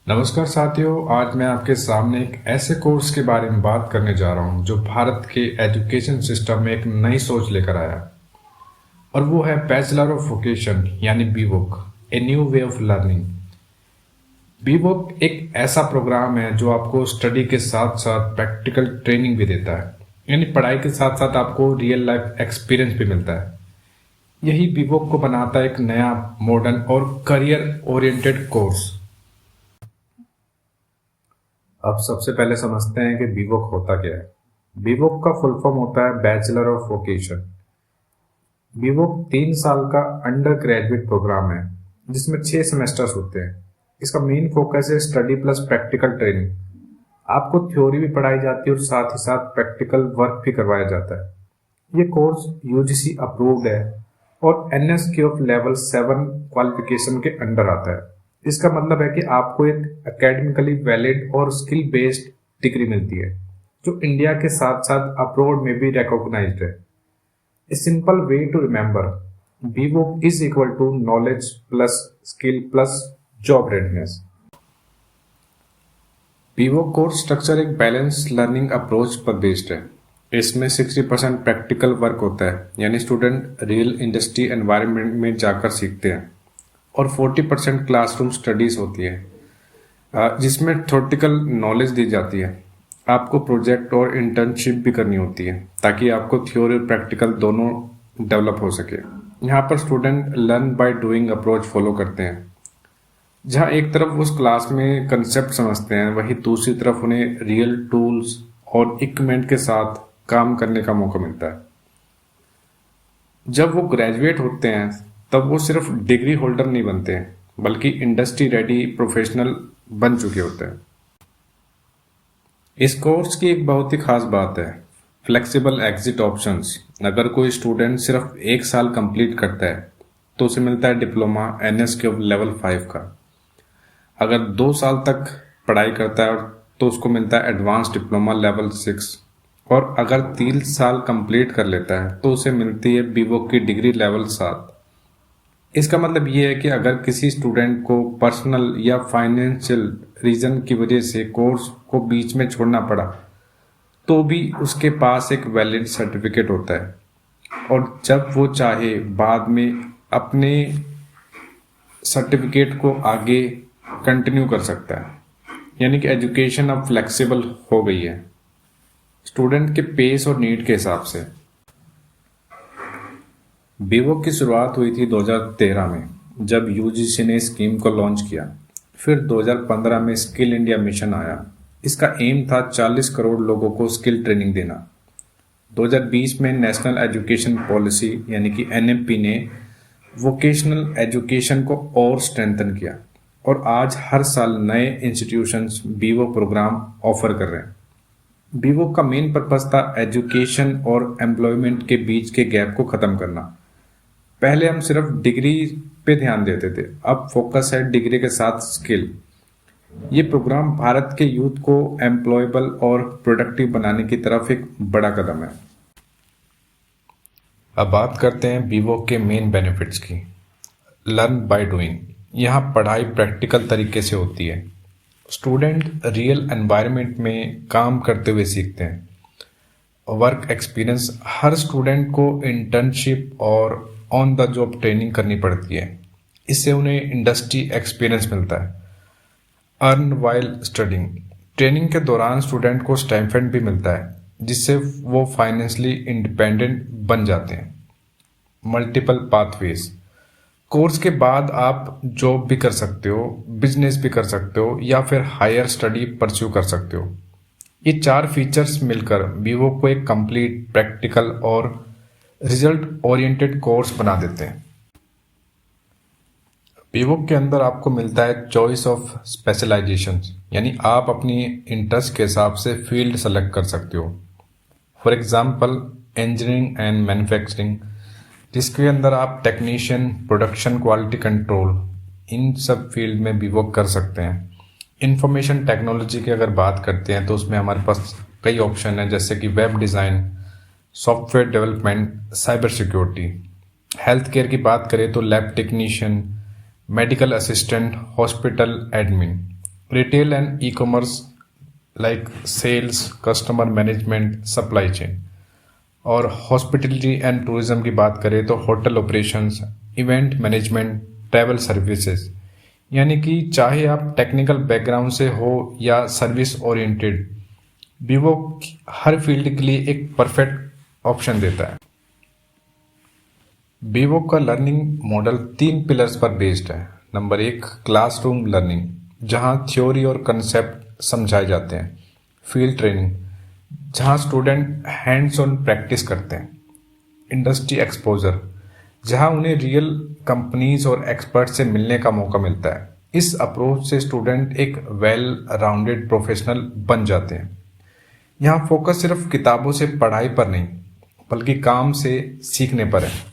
नमस्कार साथियों, आज मैं आपके सामने एक ऐसे कोर्स के बारे में बात करने जा रहा हूं जो भारत के एजुकेशन सिस्टम में एक नई सोच लेकर आया। और वो है बैचलर ऑफ वोकेशन यानी BVoc, a new way of learning. BVoc एक ऐसा प्रोग्राम है जो आपको स्टडी के साथ साथ प्रैक्टिकल ट्रेनिंग भी देता है, यानी पढ़ाई के साथ साथ आपको रियल लाइफ एक्सपीरियंस भी मिलता है। यही बीवोक को बनाता है एक नया, मॉडर्न और करियर ओरिएंटेड कोर्स। अब सबसे पहले समझते हैं कि बीवोक होता क्या है। बीवोक का फुल फॉर्म होता है बैचलर ऑफ वोकेशन। बीवोक 3 साल का अंडर ग्रेजुएट प्रोग्राम है जिसमें 6 सेमेस्टर्स होते हैं। इसका मेन फोकस है स्टडी प्लस प्रैक्टिकल ट्रेनिंग। आपको थ्योरी भी पढ़ाई जाती है और साथ ही साथ प्रैक्टिकल वर्क भी करवाया जाता है। ये कोर्स यूजीसी अप्रूव्ड है और एनएसक्यू ऑफ लेवल 7 क्वालिफिकेशन के अंडर आता है। इसका मतलब है कि आपको एक एकेडमिकली वैलिड और स्किल बेस्ड डिग्री मिलती है जो इंडिया के साथ साथ अब्रॉड में भी रिकॉग्नाइज्ड है। A simple way to remember, BVoc is equal to knowledge plus skill plus job readiness. BVoc course structure एक बैलेंस लर्निंग अप्रोच पर बेस्ड है। इसमें 60% प्रैक्टिकल वर्क होता है, यानी स्टूडेंट रियल इंडस्ट्री एनवायरनमेंट में जाकर सीखते हैं, और 40% क्लासरूम स्टडीज होती है जिसमें थ्योरेटिकल नॉलेज दी जाती है। आपको प्रोजेक्ट और इंटर्नशिप भी करनी होती है ताकि आपको थ्योरी और प्रैक्टिकल दोनों डेवलप हो सके। यहाँ पर student learn by doing approach follow करते हैं, जहाँ एक तरफ उस क्लास में कंसेप्ट समझते हैं, वहीं दूसरी तरफ उन्हें रियल टूल्स और इक्विपमेंट के साथ काम करने का मौका मिलता है। जब वो ग्रेजुएट होते हैं तब वो सिर्फ डिग्री होल्डर नहीं बनते हैं, बल्कि इंडस्ट्री रेडी प्रोफेशनल बन चुके होते हैं। इस कोर्स की एक बहुत ही खास बात है फ्लेक्सिबल एग्जिट ऑप्शंस। अगर कोई स्टूडेंट सिर्फ 1 साल कंप्लीट करता है तो उसे मिलता है डिप्लोमा एनएसक्यू लेवल 5 का। अगर 2 साल तक पढ़ाई करता है तो उसको मिलता है एडवांस डिप्लोमा लेवल 6, और अगर 3 साल कंप्लीट कर लेता है तो उसे मिलती है बीवोक की डिग्री लेवल 7। इसका मतलब ये है कि अगर किसी स्टूडेंट को पर्सनल या फाइनेंशियल रीजन की वजह से कोर्स को बीच में छोड़ना पड़ा तो भी उसके पास एक वैलिड सर्टिफिकेट होता है, और जब वो चाहे बाद में अपने सर्टिफिकेट को आगे कंटिन्यू कर सकता है। यानी कि एजुकेशन अब फ्लेक्सिबल हो गई है स्टूडेंट के पेस और नीड के हिसाब से। बीवोक की शुरुआत हुई थी 2013 में जब यूजीसी ने स्कीम को लॉन्च किया। फिर 2015 में स्किल इंडिया मिशन आया। इसका एम था 40 करोड़ लोगों को स्किल ट्रेनिंग देना। 2020 में नेशनल एजुकेशन पॉलिसी यानी कि एनएमपी ने वोकेशनल एजुकेशन को और स्ट्रेंथन किया, और आज हर साल नए इंस्टीट्यूशंस बीवोक प्रोग्राम ऑफर कर रहे हैं। बीवोक का मेन पर्पस था एजुकेशन और एम्प्लॉयमेंट के बीच के गैप को खत्म करना। पहले हम सिर्फ डिग्री पे ध्यान देते थे, अब फोकस है डिग्री के साथ स्किल। ये प्रोग्राम भारत के यूथ को एम्प्लॉयबल और प्रोडक्टिव बनाने की तरफ एक बड़ा कदम है। अब बात करते हैं बीवोक के मेन बेनिफिट्स की। लर्न बाय डूइंग, यहाँ पढ़ाई प्रैक्टिकल तरीके से होती है। स्टूडेंट रियल एनवायरनमेंट में काम करते हुए सीखते हैं। वर्क एक्सपीरियंस, हर स्टूडेंट को इंटर्नशिप और ऑन द जॉब ट्रेनिंग करनी पड़ती है, इससे उन्हें इंडस्ट्री एक्सपीरियंस मिलता है। अर्न वाइल स्टडिंग, ट्रेनिंग के दौरान स्टूडेंट को स्टाइपेंड भी मिलता है जिससे वो फाइनेंशियली इंडिपेंडेंट बन जाते हैं। मल्टीपल पाथवेज, कोर्स के बाद आप जॉब भी कर सकते हो, बिजनेस भी कर सकते हो, या फिर हायर स्टडी परस्यू कर सकते हो। ये 4 फीचर्स मिलकर बीवोक को एक कंप्लीट प्रैक्टिकल और रिजल्ट ओरिएंटेड कोर्स बना देते हैं। बीवोक के अंदर आपको मिलता है चॉइस ऑफ स्पेशलाइजेशन, यानी आप अपनी इंटरेस्ट के हिसाब से फील्ड सेलेक्ट कर सकते हो। For example engineering and manufacturing, जिसके अंदर आप टेक्नीशियन, प्रोडक्शन, क्वालिटी कंट्रोल, इन सब फील्ड में बीवोक कर सकते हैं। इंफॉर्मेशन टेक्नोलॉजी की अगर बात करते हैं तो उसमें हमारे पास कई ऑप्शन हैं, जैसे कि web design, software development, cyber security. Health care की बात करें तो lab technician, medical assistant, hospital admin. Retail and e commerce like sales, customer management, supply chain. और हॉस्पिटलिटी एंड टूरिज्म की बात करें तो hotel operations, event management, travel services. यानी कि चाहे आप टेक्निकल बैकग्राउंड से हो या सर्विस ओरिएंटेड, वीवो हर फील्ड के लिए एक परफेक्ट ऑप्शन देता है। वीवो का लर्निंग मॉडल 3 पिलर्स पर बेस्ड है। नंबर 1, क्लासरूम लर्निंग, जहां थ्योरी और कंसेप्ट समझाए जाते हैं। फील्ड ट्रेनिंग, जहां स्टूडेंट हैंड्स ऑन प्रैक्टिस करते हैं। इंडस्ट्री एक्सपोजर, जहां उन्हें रियल कंपनीज और एक्सपर्ट से मिलने का मौका मिलता है। इस अप्रोच से स्टूडेंट एक वेल राउंडेड प्रोफेशनल बन जाते हैं। यहाँ फोकस सिर्फ किताबों से पढ़ाई पर नहीं, बल्कि काम से सीखने पर है।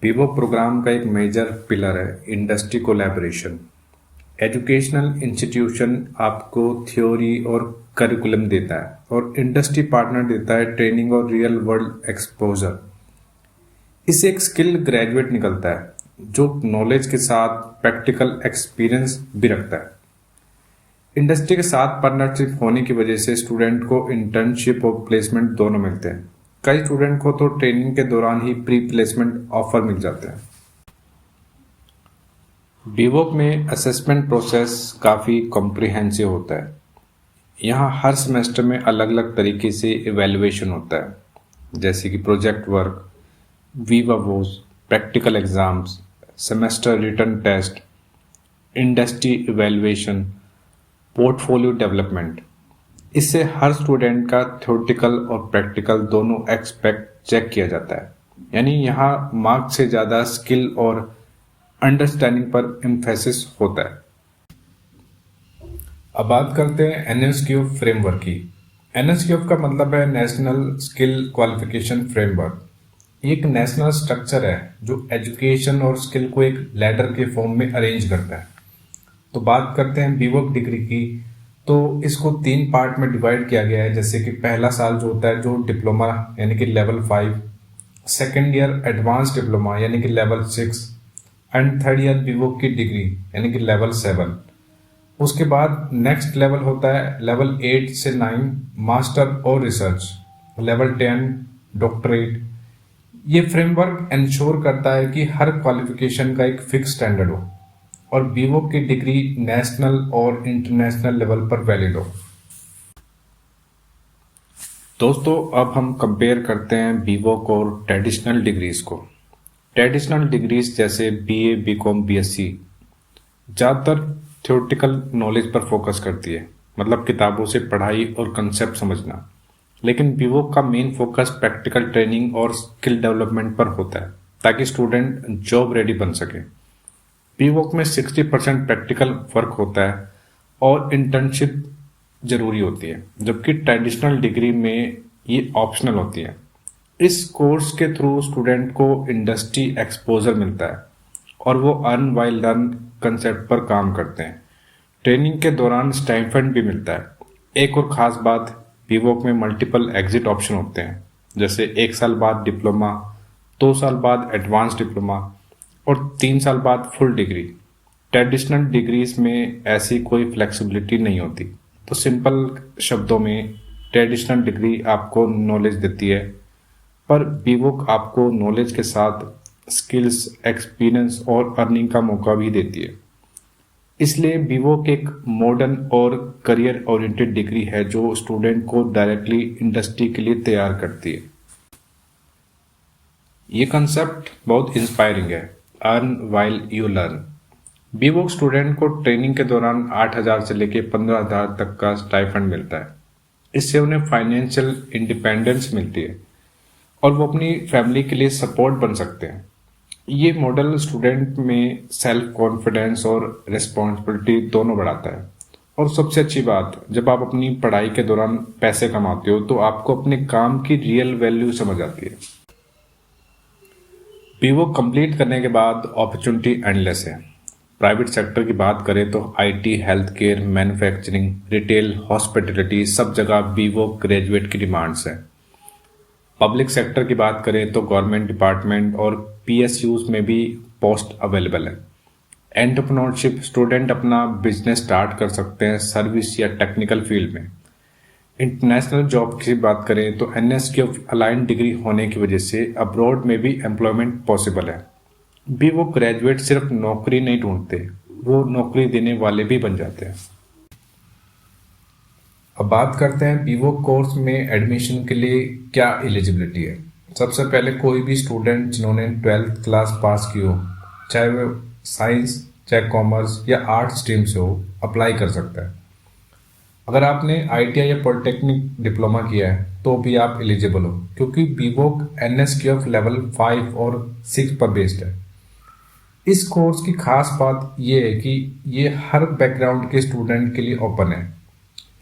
वीवो प्रोग्राम का एक मेजर पिलर है इंडस्ट्री कोलैबोरेशन। एजुकेशनल इंस्टीट्यूशन आपको थ्योरी और करिकुलम देता है और इंडस्ट्री पार्टनर देता है ट्रेनिंग और रियल वर्ल्ड एक्सपोजर। इससे एक स्किल ग्रेजुएट निकलता है जो नॉलेज के साथ प्रैक्टिकल एक्सपीरियंस भी रखता है। इंडस्ट्री के साथ पार्टनरशिप होने की वजह से स्टूडेंट को इंटर्नशिप और प्लेसमेंट दोनों मिलते हैं। कई स्टूडेंट को तो ट्रेनिंग के दौरान ही प्री प्लेसमेंट ऑफर मिल जाते हैं। वीवो में असेसमेंट प्रोसेस काफ़ी कॉम्प्रिहेंसिव होता है। यहाँ हर सेमेस्टर में अलग अलग तरीके से इवैल्यूएशन होता है, जैसे कि project work, viva voce, practical exams, semester written test, industry evaluation, portfolio development. इससे हर स्टूडेंट का थ्योरेटिकल और प्रैक्टिकल दोनों एस्पेक्ट चेक किया जाता है। यानी यहाँ मार्क्स से ज़्यादा स्किल और अंडरस्टैंडिंग पर एम्फेसिस होता है। अब बात करते हैं एनएसक्यूएफ फ्रेमवर्क की। एनएसक्यूएफ का मतलब है नेशनल स्किल क्वालिफिकेशन फ्रेमवर्क। एक नेशनल स्ट्रक्चर है जो एजुकेशन और स्किल को एक लैडर के फॉर्म में अरेंज करता है। तो बात करते हैं वीवो डिग्री की, तो इसको 3 पार्ट में डिवाइड किया गया है। जैसे कि पहला साल जो होता है जो डिप्लोमा यानी कि level 5, second year advance diploma यानी कि level 6 and third year Vivo की डिग्री यानी कि लेवल 7। उसके बाद नेक्स्ट लेवल होता है लेवल 8 से 9 मास्टर और रिसर्च, लेवल 10 डॉक्टरेट। ये फ्रेमवर्क इंश्योर करता है कि हर क्वालिफिकेशन का एक फिक्स स्टैंडर्ड हो और वीवो की डिग्री नेशनल और इंटरनेशनल लेवल पर वैलिड हो। दोस्तों, अब हम कंपेयर करते हैं वीवो को और ट्रेडिशनल डिग्रीज को। ट्रेडिशनल डिग्रीज जैसे बीए, बीकॉम, बीएससी ज़्यादातर थ्योरेटिकल नॉलेज पर फोकस करती है, मतलब किताबों से पढ़ाई और कंसेप्ट समझना। लेकिन वीवो का मेन फोकस प्रैक्टिकल ट्रेनिंग और स्किल डेवलपमेंट पर होता है ताकि स्टूडेंट जॉब रेडी बन सके। वीवो में 60% प्रैक्टिकल वर्क होता है और इंटर्नशिप जरूरी होती है, जबकि ट्रेडिशनल डिग्री में ये ऑप्शनल होती है। इस कोर्स के थ्रू स्टूडेंट को इंडस्ट्री एक्सपोजर मिलता है और वो अर्न वाइल लर्न कंसेप्ट पर काम करते हैं। ट्रेनिंग के दौरान स्टाइपेंड भी मिलता है। एक और ख़ास बात, वीवो में मल्टीपल एग्जिट ऑप्शन होते हैं, जैसे 1 साल बाद डिप्लोमा, 2 साल बाद एडवांस डिप्लोमा और 3 साल बाद फुल डिग्री। ट्रेडिशनल डिग्रीज में ऐसी कोई फ्लेक्सिबिलिटी नहीं होती। तो सिंपल शब्दों में ट्रेडिशनल डिग्री आपको नॉलेज देती है, पर वीवो आपको नॉलेज के साथ स्किल्स, एक्सपीरियंस और अर्निंग का मौका भी देती है। इसलिए वीवो एक मॉडर्न और करियर ओरिएंटेड डिग्री है जो स्टूडेंट को डायरेक्टली इंडस्ट्री के लिए तैयार करती है। ये कंसेप्ट बहुत इंस्पायरिंग है, earn while you learn. Vivo student को ट्रेनिंग के दौरान 8,000 से लेकर 15,000 तक का स्टाइपेंड मिलता है। इससे उन्हें फाइनेंशियल इंडिपेंडेंस मिलती है और वो अपनी फैमिली के लिए सपोर्ट बन सकते हैं। ये मॉडल स्टूडेंट में सेल्फ कॉन्फिडेंस और रिस्पॉन्सिबिलिटी दोनों बढ़ाता है। और सबसे अच्छी बात, जब आप अपनी पढ़ाई के दौरान पैसे कमाते हो तो आपको अपने काम की रियल वैल्यू समझ आती है। वीवो कंप्लीट करने के बाद अपॉर्चुनिटी एंडलेस है। प्राइवेट सेक्टर की बात करें तो IT, health care, manufacturing, retail, hospitality सब जगह वीवो ग्रेजुएट की डिमांड्स है। पब्लिक सेक्टर की बात करें तो गवर्नमेंट डिपार्टमेंट और पीएसयूज में भी पोस्ट अवेलेबल है। एंटरप्रेन्योरशिप, स्टूडेंट अपना बिजनेस स्टार्ट कर सकते हैं सर्विस या टेक्निकल फील्ड में। इंटरनेशनल जॉब की बात करें तो NSQ अलाइन डिग्री होने की वजह से अब्रॉड में भी एम्प्लॉयमेंट पॉसिबल है। भी वो ग्रेजुएट सिर्फ नौकरी नहीं ढूंढते, वो नौकरी देने वाले भी बन जाते हैं। अब बात करते हैं बीवो कोर्स में एडमिशन के लिए क्या एलिजिबिलिटी है। सबसे पहले कोई भी स्टूडेंट जिन्होंने 12th क्लास पास की हो, चाहे वो साइंस, चाहे कॉमर्स या आर्ट स्ट्रीम से हो, अप्लाई कर सकता है। अगर आपने ITI या पॉलिटेक्निक डिप्लोमा किया है तो भी आप एलिजिबल हो, क्योंकि बीवोक NSQF लेवल 5 और 6 पर बेस्ड है। इस कोर्स की खास बात यह है कि ये हर बैकग्राउंड के स्टूडेंट के लिए ओपन है।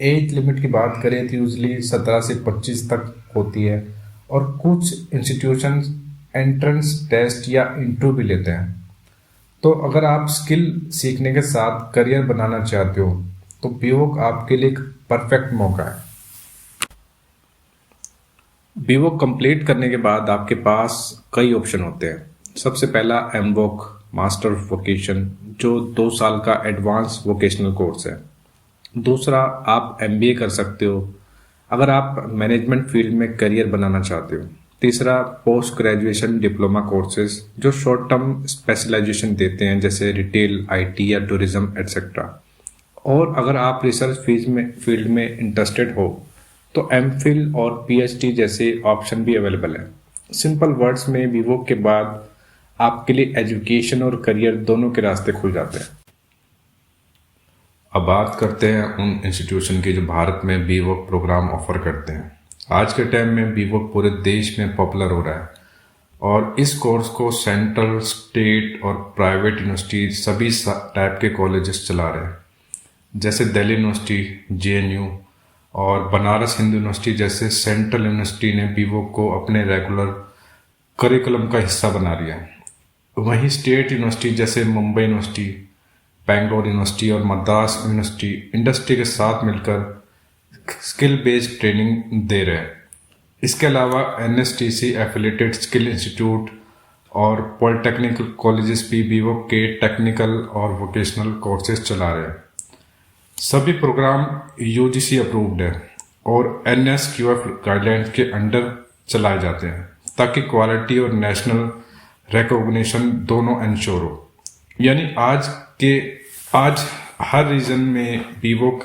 एज लिमिट की बात करें तो यूजली 17 से 25 तक होती है, और कुछ इंस्टीट्यूशन एंट्रेंस टेस्ट या इंटरव्यू भी लेते हैं। तो अगर आप स्किल सीखने के साथ करियर बनाना चाहते हो तो बीवोक आपके लिए एक परफेक्ट मौका है। बीवोक कंप्लीट करने के बाद आपके पास कई ऑप्शन होते हैं। सबसे पहला MVOC मास्टर वोकेशन, जो 2 साल का एडवांस वोकेशनल कोर्स है। दूसरा, आप MBA कर सकते हो अगर आप मैनेजमेंट फील्ड में करियर बनाना चाहते हो। तीसरा, पोस्ट ग्रेजुएशन डिप्लोमा कोर्सेज जो शॉर्ट टर्म स्पेशलाइजेशन देते हैं, जैसे रिटेल, IT या टूरिज्म एटसेट्रा। और अगर आप रिसर्च फील्ड में इंटरेस्टेड हो तो MPhil और PhD जैसे ऑप्शन भी अवेलेबल है। सिंपल वर्ड्स में बीवोक के बाद आपके लिए एजुकेशन और करियर दोनों के रास्ते खुल जाते हैं। अब बात करते हैं उन इंस्टीट्यूशन की जो भारत में बीवोक प्रोग्राम ऑफर करते हैं। आज के टाइम में बीवोक पूरे देश में पॉपुलर हो रहा है, और इस कोर्स को सेंट्रल, स्टेट और प्राइवेट यूनिवर्सिटी सभी टाइप के कॉलेजेस चला रहे हैं, जैसे दिल्ली यूनिवर्सिटी, JNU और बनारस हिंदू यूनिवर्सिटी जैसे सेंट्रल यूनिवर्सिटी ने बीवोक को अपने रेगुलर करिकुलम का हिस्सा बना लिया है। वहीं स्टेट यूनिवर्सिटी जैसे मुंबई यूनिवर्सिटी, बेंगलोर यूनिवर्सिटी और मद्रास यूनिवर्सिटी इंडस्ट्री के साथ मिलकर स्किल बेस्ड ट्रेनिंग दे रहे हैं। इसके अलावा NSTC एफिलेटेड स्किल इंस्टीट्यूट और पॉलिटेक्निकल कॉलेजेस भी बीवोक के टेक्निकल और वोकेशनल कोर्सेज चला रहे हैं। सभी प्रोग्राम UGC अप्रूव्ड है और NSQF गाइडलाइंस के अंडर चलाए जाते हैं, ताकि क्वालिटी और नेशनल रिकॉग्निशन दोनों इंश्योर हो। यानी आज हर रीजन में बीवोक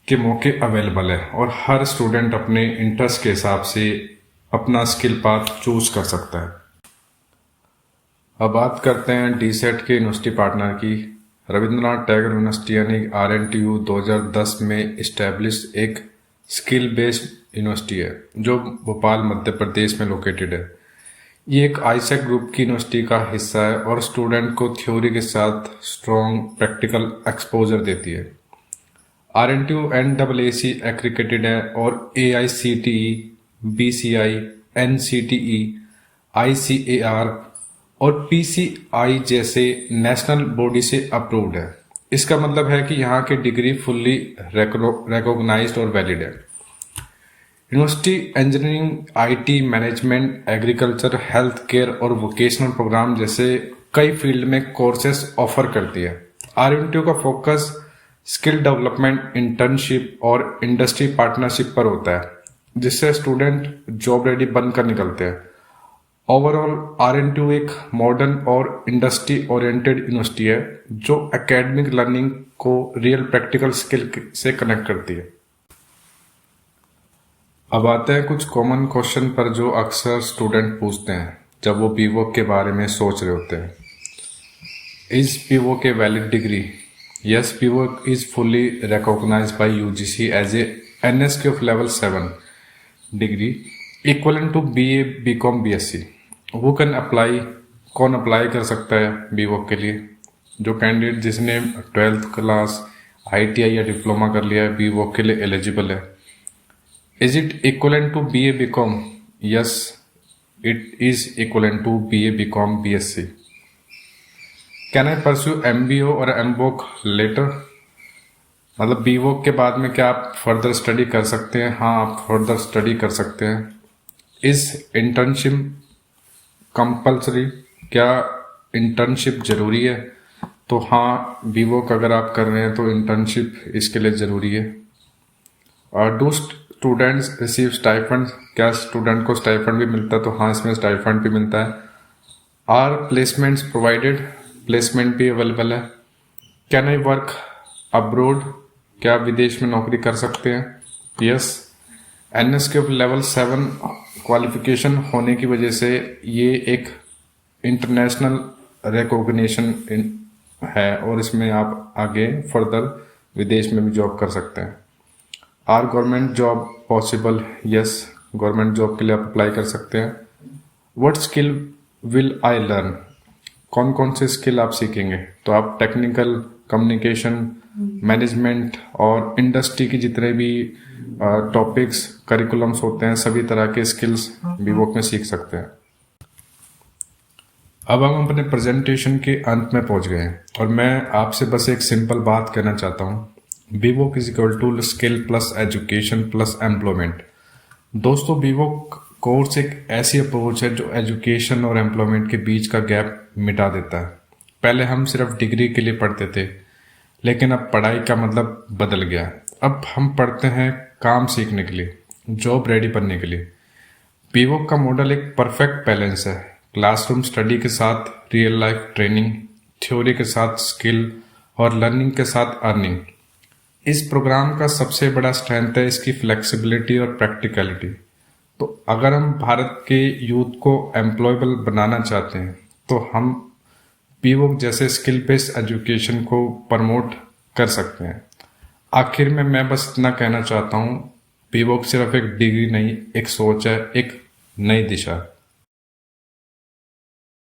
के मौके अवेलेबल है, और हर स्टूडेंट अपने इंटरेस्ट के हिसाब से अपना स्किल पाथ चूज कर सकता है। अब बात करते हैं DSET के यूनिवर्सिटी पार्टनर की। रविंद्रनाथ टैगोर यूनिवर्सिटी यानी RNTU 2010 में इस्टेब्लिश एक स्किल बेस्ड यूनिवर्सिटी है, जो भोपाल मध्य प्रदेश में लोकेटेड है। ये एक ISEC ग्रुप की यूनिवर्सिटी का हिस्सा है और स्टूडेंट को थ्योरी के साथ स्ट्रॉन्ग प्रैक्टिकल एक्सपोजर देती है। RNTU NAAC एक्रीडिटेड है और AICTE, BCI, NCTE, ICAR और PCI जैसे नेशनल बॉडी से अप्रूव्ड है। इसका मतलब है कि यहाँ की डिग्री फुल्ली रिकॉग्नाइज्ड और वैलिड है। University engineering, IT, management, agriculture, health care और वोकेशनल प्रोग्राम जैसे कई फील्ड में कोर्सेज ऑफर करती है। RNTU का फोकस स्किल डेवलपमेंट, इंटर्नशिप और इंडस्ट्री पार्टनरशिप पर होता है, जिससे स्टूडेंट जॉब रेडी बनकर निकलते हैं। ओवरऑल RNTU एक मॉडर्न और इंडस्ट्री ओरिएंटेड यूनिवर्सिटी है, जो एकेडमिक लर्निंग को रियल प्रैक्टिकल स्किल से कनेक्ट करती है। अब आते हैं कुछ कॉमन क्वेश्चन पर जो अक्सर स्टूडेंट पूछते हैं जब वो बीवोक के बारे में सोच रहे होते हैं। Is BVoc a valid degree? Yes, BVoc is fully recognised by UGC as a NSQF level 7 degree equivalent to BA, BCom, BSc। वो कौन अप्लाई कर सकता है बीवोक के लिए? जो कैंडिडेट जिसने 12th क्लास ITI या डिप्लोमा कर लिया है, बीवोक के लिए एलिजिबल है। Is it equivalent to BA, BCom? Yes, it is equivalent to BA, BCom, BSc. Can I pursue MBO और MVOC later? मतलब BVOC के बाद में क्या आप फर्दर स्टडी कर सकते हैं? हाँ, आप फर्दर स्टडी कर सकते हैं। Is internship compulsory? क्या इंटर्नशिप जरूरी है? तो हाँ, बीवोक अगर आप कर रहे हैं तो इंटर्नशिप इसके लिए ज़रूरी है। और डू स्टूडेंट्स रिसीव स्टाइफंड, क्या स्टूडेंट को स्टाइफंड भी मिलता है? तो हाँ, इसमें स्टाइफंड भी मिलता है। आर प्लेसमेंट्स प्रोवाइडेड, प्लेसमेंट भी अवेलेबल है। कैन आई वर्क अब्रोड, क्या आप विदेश में नौकरी कर सकते हैं? यस। NSQ लेवल 7 क्वालिफिकेशन होने की वजह से ये एक इंटरनेशनल रिकॉग्निशन है और इसमें आप आगे फर्दर विदेश में भी जॉब कर सकते हैं। Are government job possible? Yes, government job के लिए आप अप्लाई कर सकते हैं। What skill will I learn, कौन कौन से स्किल आप सीखेंगे? तो आप टेक्निकल, कम्युनिकेशन, मैनेजमेंट और इंडस्ट्री की जितने भी टॉपिक्स, करिकुलम्स होते हैं, सभी तरह के स्किल्स बीवोक में सीख सकते हैं। अब हम अपने प्रेजेंटेशन के अंत में पहुंच गए हैं और मैं आपसे बस एक सिंपल बात कहना चाहता हूं। BVoc is equal to skill plus education plus employment. दोस्तों, बीवोक कोर्स एक ऐसी अप्रोच है जो एजुकेशन और एम्प्लॉयमेंट के बीच का गैप मिटा देता है। पहले हम सिर्फ डिग्री के लिए पढ़ते थे, लेकिन अब पढ़ाई का मतलब बदल गया। अब हम पढ़ते हैं काम सीखने के लिए, जॉब रेडी बनने के लिए। बीवोक का मॉडल एक परफेक्ट बैलेंस है, क्लासरूम स्टडी के साथ रियल लाइफ ट्रेनिंग, थ्योरी के साथ स्किल और लर्निंग के साथ अर्निंग। इस प्रोग्राम का सबसे बड़ा स्ट्रेंथ है इसकी फ्लेक्सिबिलिटी और प्रैक्टिकलिटी। तो अगर हम भारत के यूथ को एम्प्लॉयबल बनाना चाहते हैं तो हम बीवोक जैसे स्किल बेस्ड एजुकेशन को प्रमोट कर सकते हैं। आखिर में मैं बस इतना कहना चाहता हूँ, बीवोक सिर्फ एक डिग्री नहीं, एक सोच है, एक नई दिशा।